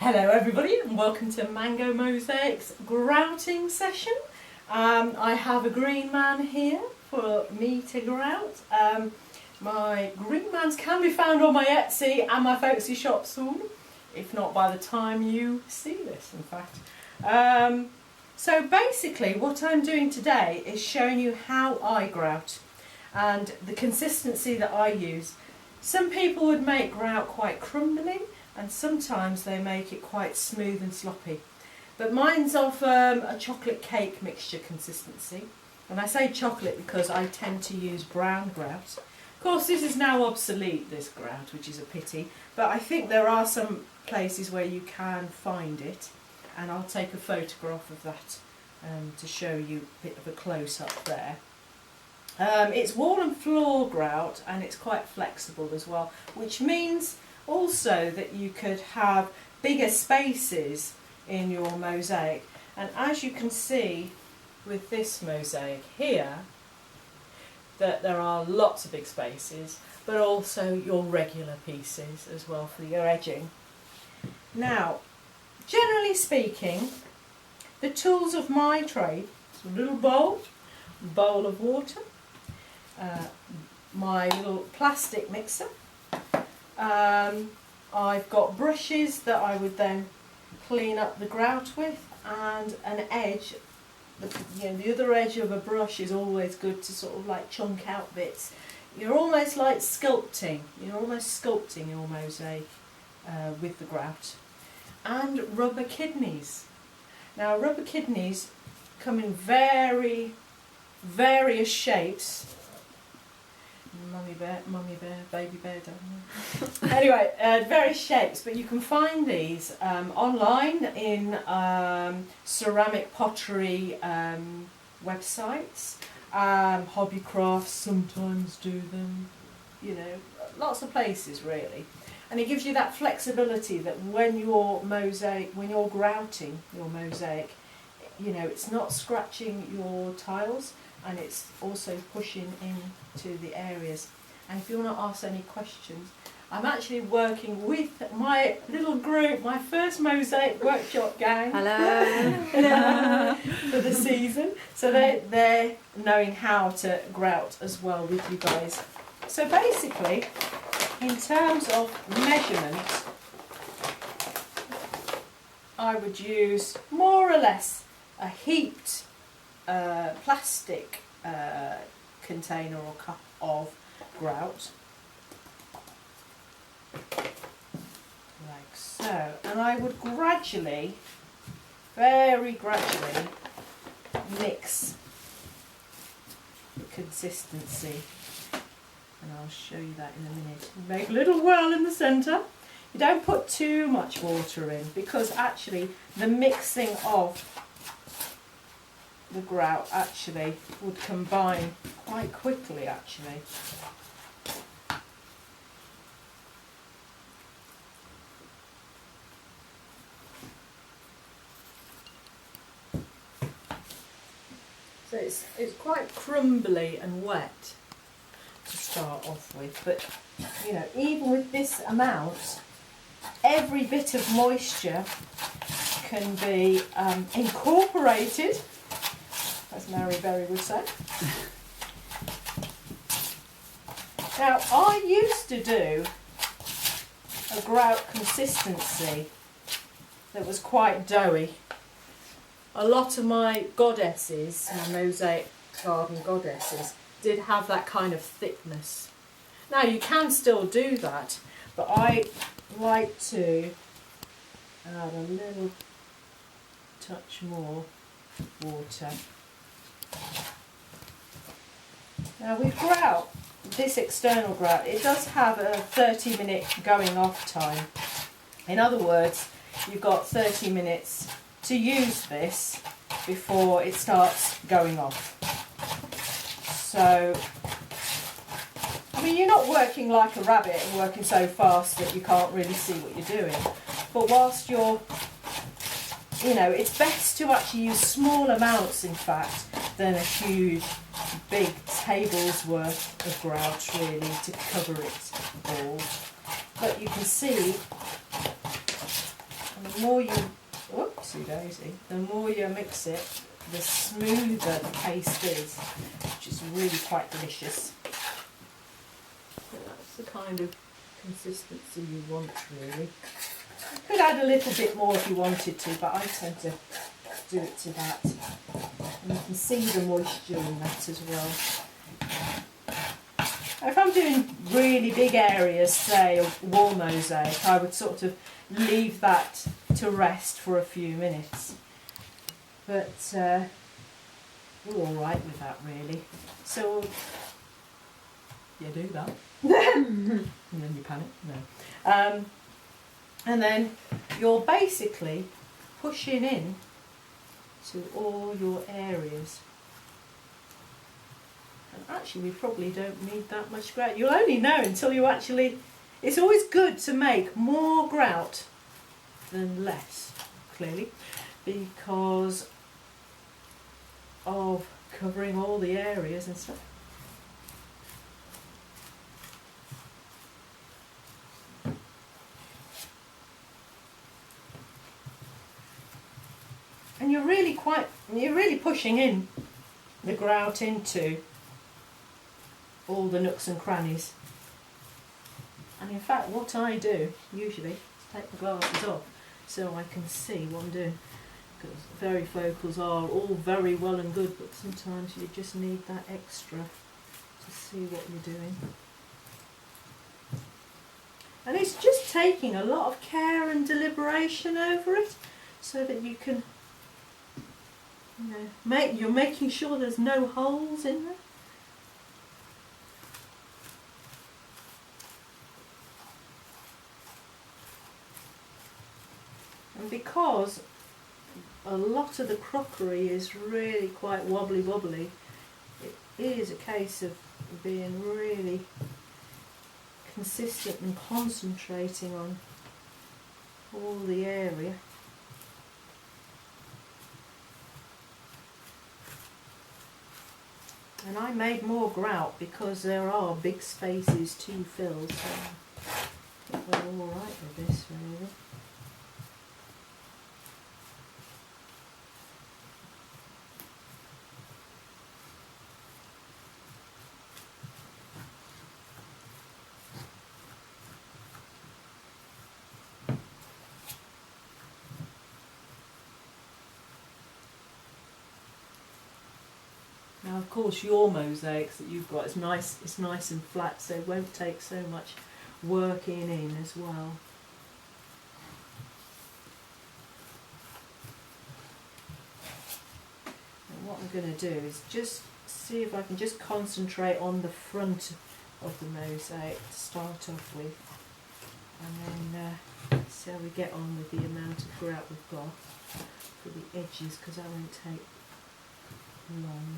Hello everybody and welcome to Mango Mosaic's grouting session. I have a green man here for me to grout. My green mans can be found on my Etsy and my Folksy shop soon, if not by the time you see this in fact. So basically what I'm doing today is showing you how I grout and the consistency that I use. Some people would make grout quite crumbly, and sometimes they make it quite smooth and sloppy. But mine's of a chocolate cake mixture consistency. And I say chocolate because I tend to use brown grout. Of course this is now obsolete, this grout, which is a pity. But I think there are some places where you can find it. And I'll take a photograph of that to show you a bit of a close-up there. It's wall and floor grout, and it's quite flexible as well, which means also that you could have bigger spaces in your mosaic. And as you can see with this mosaic here, that there are lots of big spaces, but also your regular pieces as well for your edging. Now, generally speaking, the tools of my trade, so a little bowl of water, my little plastic mixer. I've got brushes that I would then clean up the grout with, and an edge. The other edge of a brush is always good to sort of like chunk out bits. You're almost like sculpting. You're almost sculpting your mosaic with the grout. And rubber kidneys. Now rubber kidneys come in various shapes. Mummy bear, baby bear, don't know. Anyway, various shapes, but you can find these online in ceramic pottery websites. Hobbycrafts sometimes do them, you know, lots of places really. And it gives you that flexibility that when you're grouting your mosaic, you know, it's not scratching your tiles, and it's also pushing into the areas. And if you want to ask any questions, I'm actually working with my little group, my first Mosaic Workshop gang. Hello. For the season. So they're knowing how to grout as well with you guys. So basically, in terms of measurement, I would use more or less a heaped plastic container or cup of grout, like so, and I would very gradually mix the consistency, and I'll show you that in a minute. Make a little whirl in the centre. You don't put too much water in, because actually the mixing of the grout actually would combine quite quickly actually. So it's quite crumbly and wet to start off with, but you know, even with this amount, every bit of moisture can be incorporated, as Mary Berry would say. Now, I used to do a grout consistency that was quite doughy. A lot of my goddesses, my mosaic garden goddesses, did have that kind of thickness. Now, you can still do that, but I like to add a little touch more water. Now with grout, this external grout, it does have a 30-minute going off time. In other words, you've got 30 minutes to use this before it starts going off. So, I mean, you're not working like a rabbit and working so fast that you can't really see what you're doing. But whilst you're, you know, it's best to actually use small amounts, in fact, than a huge, big table's worth of grout, really, to cover it all. But you can see And the more you, whoopsie daisy, the more you mix it, the smoother the paste is, which is really quite delicious. So that's the kind of consistency you want, really. You could add a little bit more if you wanted to, but I tend to do it to that. And you can see the moisture in that as well. If I'm doing really big areas, say a wall mosaic, I would sort of leave that to rest for a few minutes. But we're all right with that, really. So you do that, and then you panic. No, and then you're basically pushing in to all your areas. And actually, we probably don't need that much grout. You'll only know until you actually. It's always good to make more grout than less, clearly, because of covering all the areas and stuff. And you're really pushing in the grout into all the nooks and crannies. And in fact, what I do usually is take the glasses off so I can see what I'm doing. Because varifocals are all very well and good, but sometimes you just need that extra to see what you're doing. And it's just taking a lot of care and deliberation over it, so that you can, you're making sure there's no holes in there. And because a lot of the crockery is really quite wobbly, it is a case of being really consistent and concentrating on all the area. And I made more grout because there are big spaces to fill, so I think we're all right with this, really. Now, of course, your mosaics that you've got, it's nice and flat, so it won't take so much working in as well. And what I'm going to do is just see if I can just concentrate on the front of the mosaic to start off with, and then see how we get on with the amount of grout we've got for the edges, because that won't take long.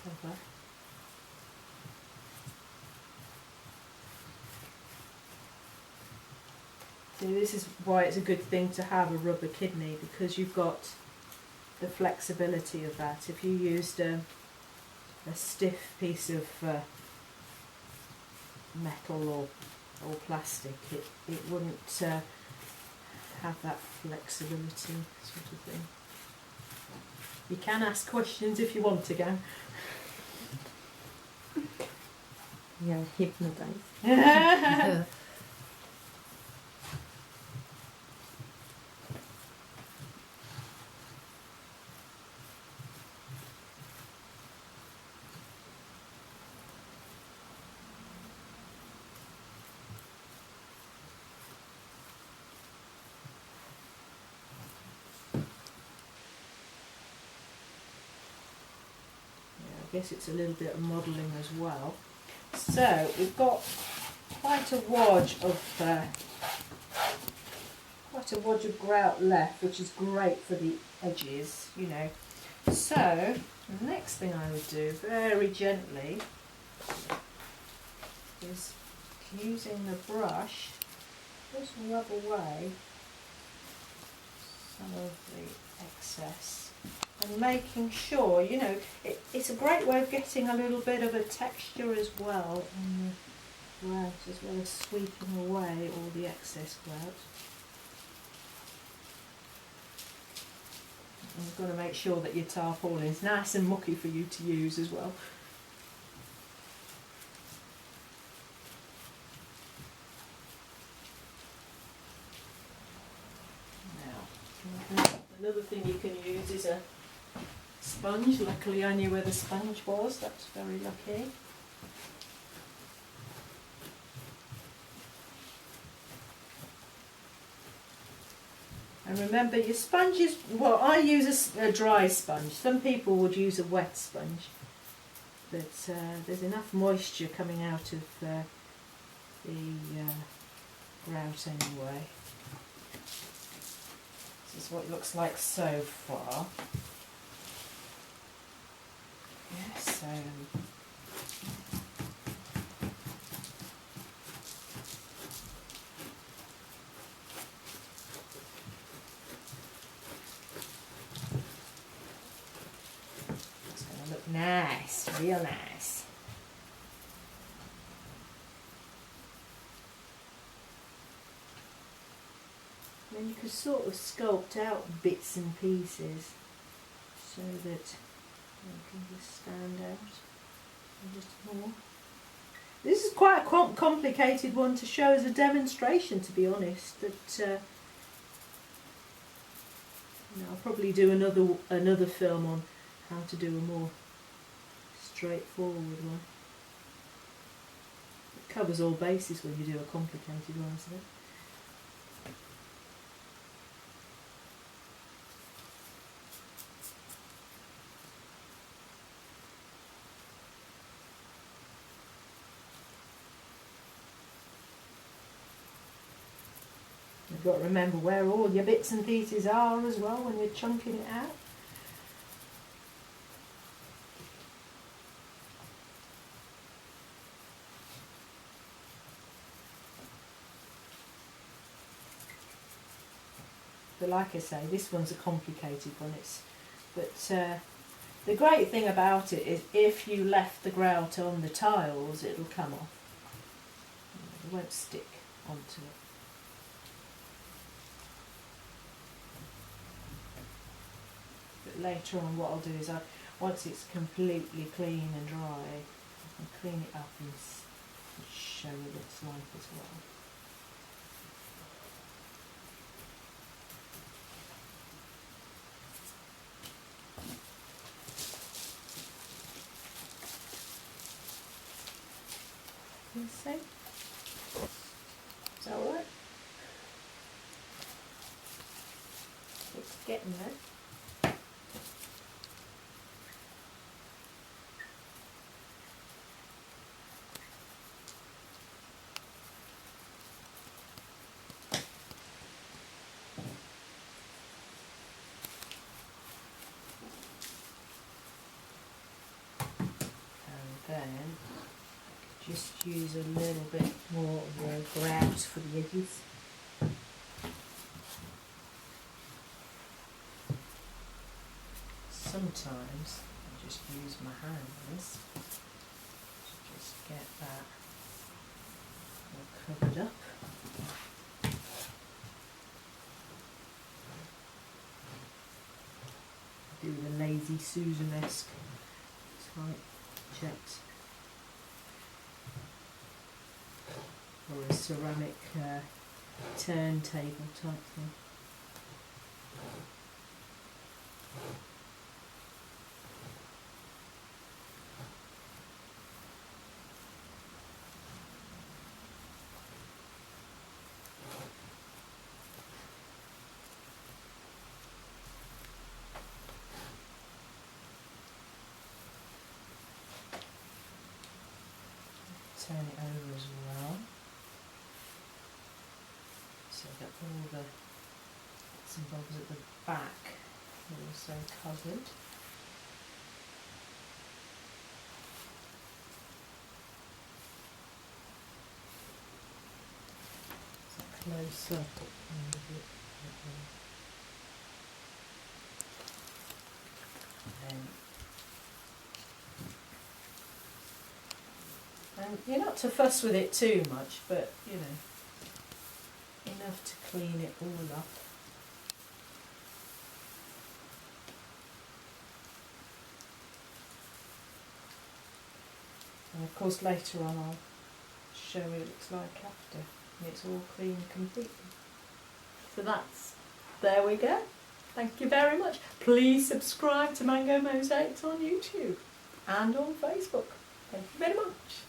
Cover. So this is why it's a good thing to have a rubber kidney, because you've got the flexibility of that. If you used a stiff piece of metal or plastic, it wouldn't have that flexibility sort of thing. You can ask questions if you want to, Gang. You're hypnotized. Yeah, I guess it's a little bit of modelling as well. So we've got quite a wodge of grout left, which is great for the edges, you know. So the next thing I would do very gently is, using the brush, just rub away some of the excess, and making sure, you know, it's a great way of getting a little bit of a texture as well grout as well as sweeping away all the excess grout. And you've got to make sure that your tarpaulin is nice and mucky for you to use as well. Now, another thing you can use is a sponge. Luckily I knew where the sponge was, that's very lucky. And remember your sponges, well I use a dry sponge, some people would use a wet sponge, but there's enough moisture coming out of the grout anyway. This is what it looks like so far. Yes, so it's going to look nice, real nice. Then you could sort of sculpt out bits and pieces so that they can just stand out a little more. This is quite a complicated one to show as a demonstration, to be honest. That I'll probably do another film on how to do a more straightforward one. It covers all bases when you do a complicated one, isn't it? You've got to remember where all your bits and pieces are as well when you're chunking it out. But like I say, this one's a complicated one. But the great thing about it is if you left the grout on the tiles, it'll come off. It won't stick onto it. But later on what I'll do is, once it's completely clean and dry, I can clean it up and show you what it's like as well. You see? Is that alright? It's getting there. Then just use a little bit more of the grout for the edges. Sometimes I just use my hands to just get that all covered up. Do the lazy Susan-esque type jet, or a ceramic turntable type thing. Turn it over as well, so that all the bits and bobs at the back are also covered. So close up and a bit and then And you're not to fuss with it too much, but you know, enough to clean it all up. And of course later on I'll show what it looks like after, and it's all clean completely. So there we go. Thank you very much. Please subscribe to Mango Mosaics on YouTube and on Facebook. Thank you very much.